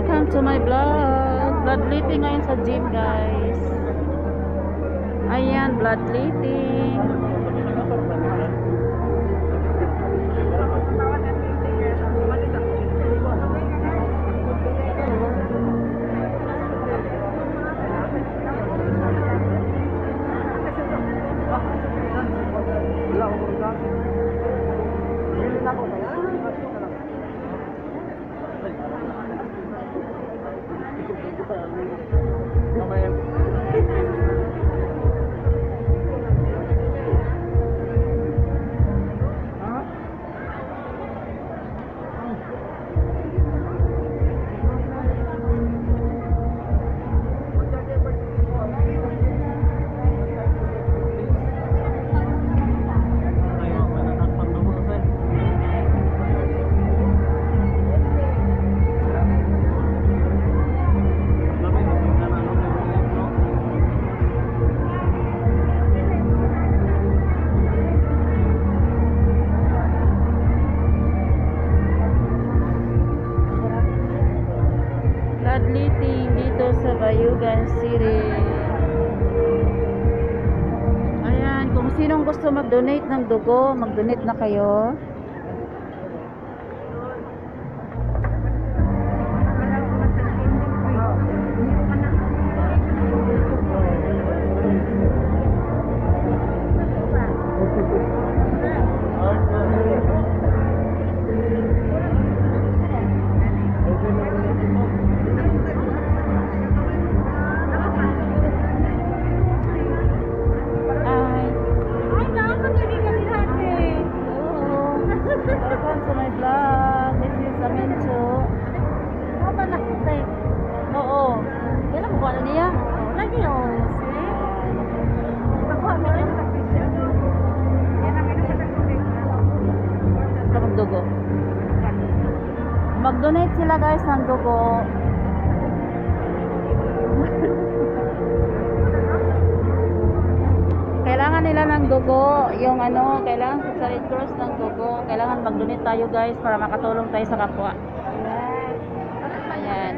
Welcome to my vlog. Bloodletting ngayon sa gym, guys. Ayan, bloodletting. Bloodletting dito sa Bayugan City. Ayan, kung sinong gusto mag-donate ng dugo, mag-donate na kayo. Welcome to my vlog. This is Aminto. Ano ba nakita? Oo. Yan ang buwan niya. Lagi yun. Magdugo. Mag-donate sila guys ng dugo. Kailangan nila ng dugo, yung ano, kailangan sa Red Cross ng dugo. Kailangan mag-donate tayo guys para makatulong tayo sa kapwa. Ayan.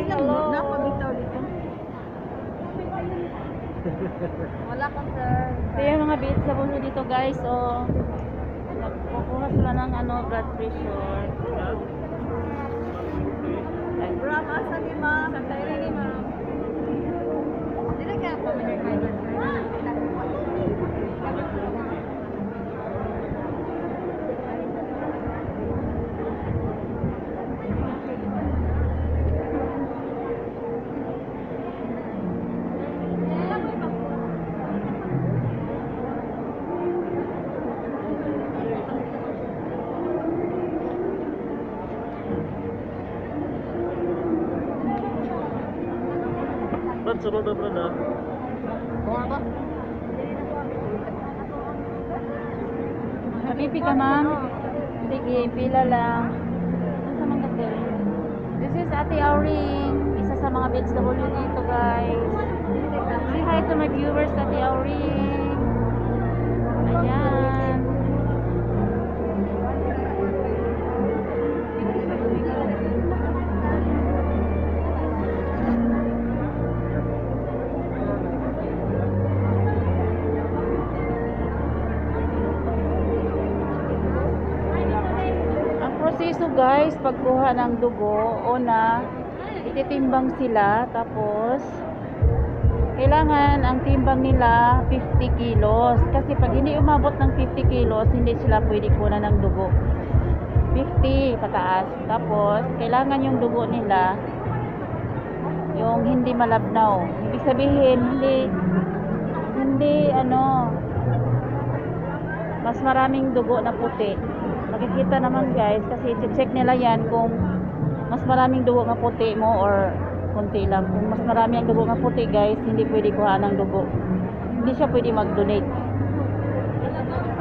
Hello. Wala kang sir. Ito yung mga beads sa puso dito guys. So, nagkukuha sila ng ano, blood pressure. Bram, asa ni ma'am? Sa tayo ni ma'am. Hindi na kaya pamilyar kayo. Brad, sunod na Brad ha. Kuha ba? Happy ka ma'am? Sige, pila lang. Ano sa mga kapil? This is Ate Auring. Isa sa mga BHW dito guys. Say hi to my viewers, Ate Auring. Ayan. Proseso guys, pagkuha ng dugo, una, ititimbang sila, tapos kailangan ang timbang nila 50 kilos. Kasi pag hindi umabot ng 50 kilos, hindi sila pwede kunan ng dugo. 50 pataas. Tapos, kailangan yung dugo nila, yung hindi malabnaw. Ibig sabihin, hindi mas maraming dugo na puti. Makikita naman guys kasi i-check nila yan kung mas maraming dugo nga puti mo or konti lang. Kung mas marami ang dugo nga puti guys, hindi pwede kuhaan ng dugo. Hindi siya pwede mag-donate.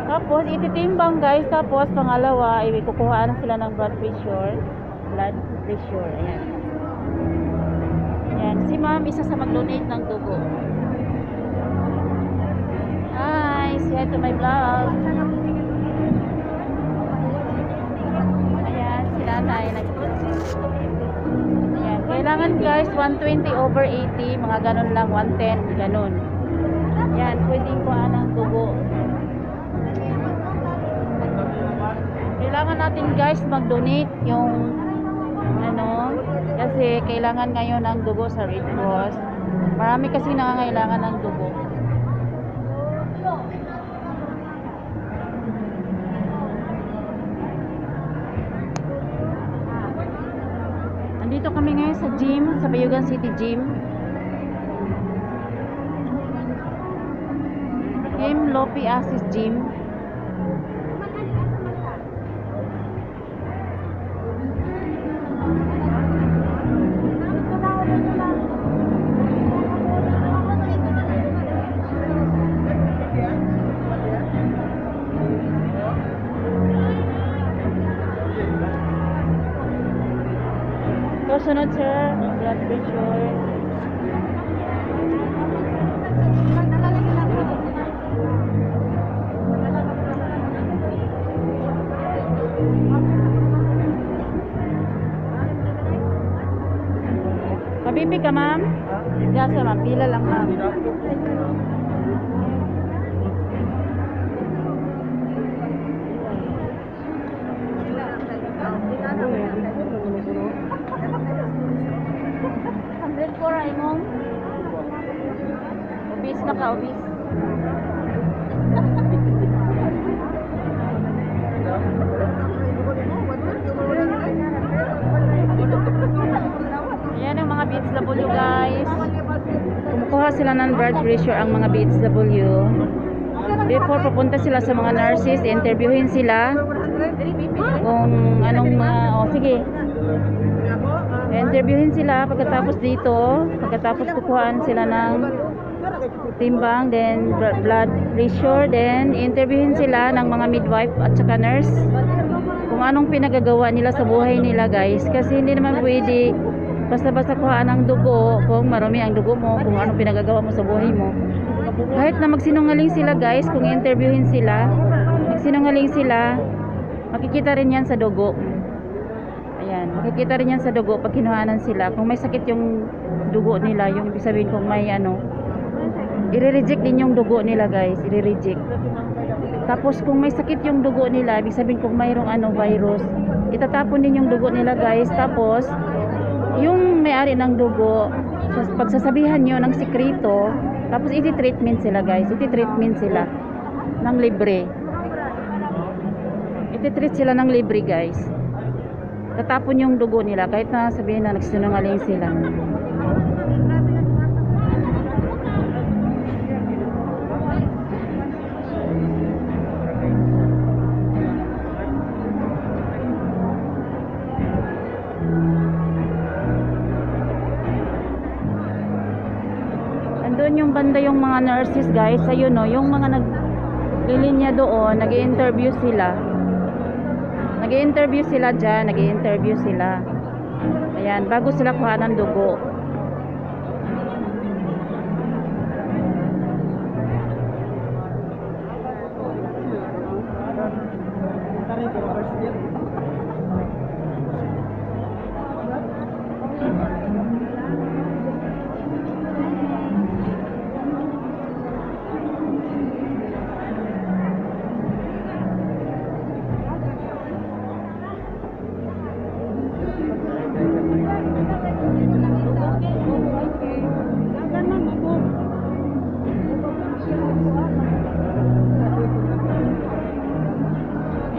Tapos ititimbang guys, tapos pangalawa, kukuhaan na sila ng blood pressure. Blood pressure, ayan. Ayan, si ma'am isa sa mag-donate ng dugo. Hi, say hi to my vlog. Ayan, si nanay. Ayan, kailangan guys, 120/80, mga ganun lang, 110, ganun. Ayan, pwedeng kuhaan ng dugo. Kailangan natin guys mag-donate yung ano, kasi kailangan ngayon ng dugo sa Red Cross. Marami kasi nangangailangan ng dugo. Nandito kami ngayon sa gym, sa Bayugan City Gym. Game Lopi Assist Gym. Sunod sir, blood pressure. Mabibi ka ma'am? Yes ma'am, pila lang ma'am. Obis na ka, obis. Ayan ang mga BHW guys. Kumukuha sila ng blood pressure ang mga BHW. Before papunta sila sa mga nurses, interviewin sila kung anong mga, sige. Interviewin sila pagkatapos dito, pagkatapos kukuhaan sila ng timbang, then blood pressure, then interviewin sila ng mga midwife at saka nurse kung anong pinagagawa nila sa buhay nila guys, kasi hindi naman pwede basta-basta kuhaan ng dugo kung marami ang dugo mo, kung anong pinagagawa mo sa buhay mo. Kahit na magsinungaling sila guys, kung interviewin sila, magsinungaling sila, makikita rin yan sa dugo. Ayan, makikita rin yan sa dugo pag kinuhanan sila. Kung may sakit yung dugo nila, yung ibig sabihin kung may ano, i-reject din yung dugo nila guys, i-reject. Tapos kung may sakit yung dugo nila, ibig sabihin kung mayroong ano, virus, itatapon din yung dugo nila guys. Tapos yung may-ari ng dugo, pagsasabihan nyo ng sikreto, tapos iti-treatment sila guys, iti-treatment sila ng libre. Iti-treat sila ng libre guys. Tatapon yung dugo nila kahit na sabihin na nagsinungaling sila. Andun yung banda yung mga nurses guys, ayun no, yung mga naglilinya doon, nag-i-interview sila. Nag-i-interview sila dyan, nag-i-interview sila. Ayan, bago sila kuha ng dugo.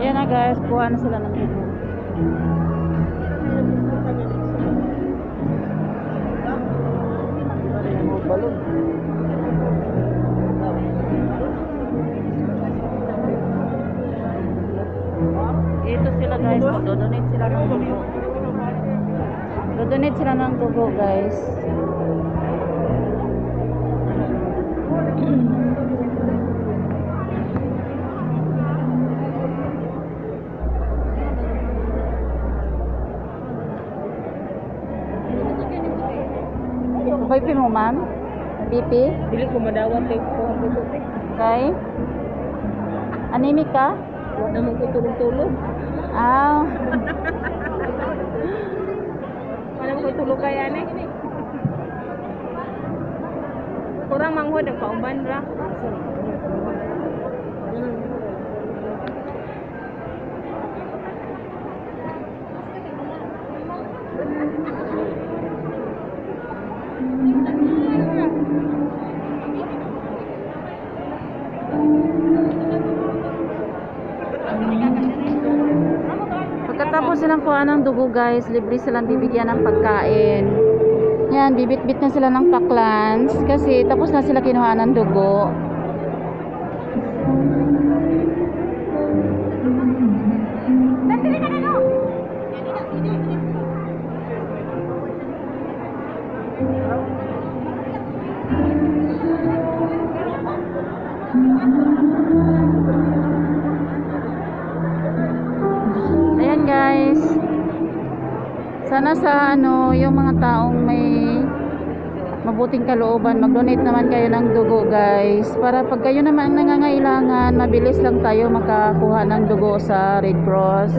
Ayan na guys, kuha na sila ng dugo. Ito sila guys, magdodonate sila ng dugo. Dodonate sila ng dugo, guys. BP mo, ma'am? BP? Dili ko madawat eh. Okay. Anemic ka? Wala naman ko tulog-tulog. Ah. Wala ko tulog kaya ni. Kurang manghod ang pauban ra. Pagkatapos silang kuha ng dugo, guys, libre silang bibigyan ng pagkain. Yan, bibit-bit na sila ng paklans kasi tapos na sila kinuha ng dugo. Ayan, guys. Sana sa yung mga taong may mabuting kalooban, mag-donate naman kayo ng dugo, guys. Para pag kayo naman ang nangangailangan, mabilis lang tayo makakuha ng dugo sa Red Cross.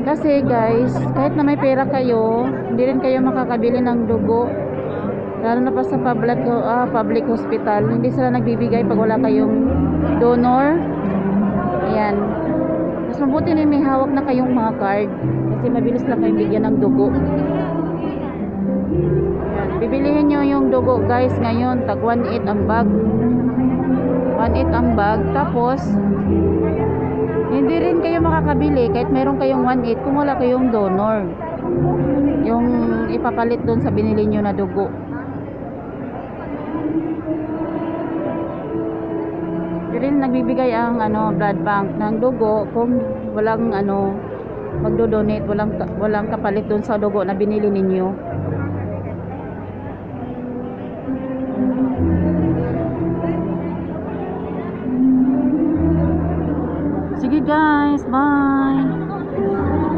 Kasi, guys, kahit na may pera kayo, hindi rin kayo makakabili ng dugo. Lalo na pa sa public hospital, hindi sila nagbibigay pag wala kayong donor. Ayan. Mas mabuti na may hawak na kayong mga card kasi mabilis lang kayong bigyan ng dugo. Ayan. Bibilihin nyo yung dugo, guys, ngayon. Tag 1.8 ang bag. 1.8 ang bag. Tapos, hindi rin kayo makakabili kahit meron kayong 1.8 kung wala kayong donor. Yung ipapalit doon sa binili nyo na dugo. Rin nagbibigay ang blood bank ng dugo kung walang magdo-donate, walang kapalit doon sa dugo na binili ninyo. Sige, guys, bye.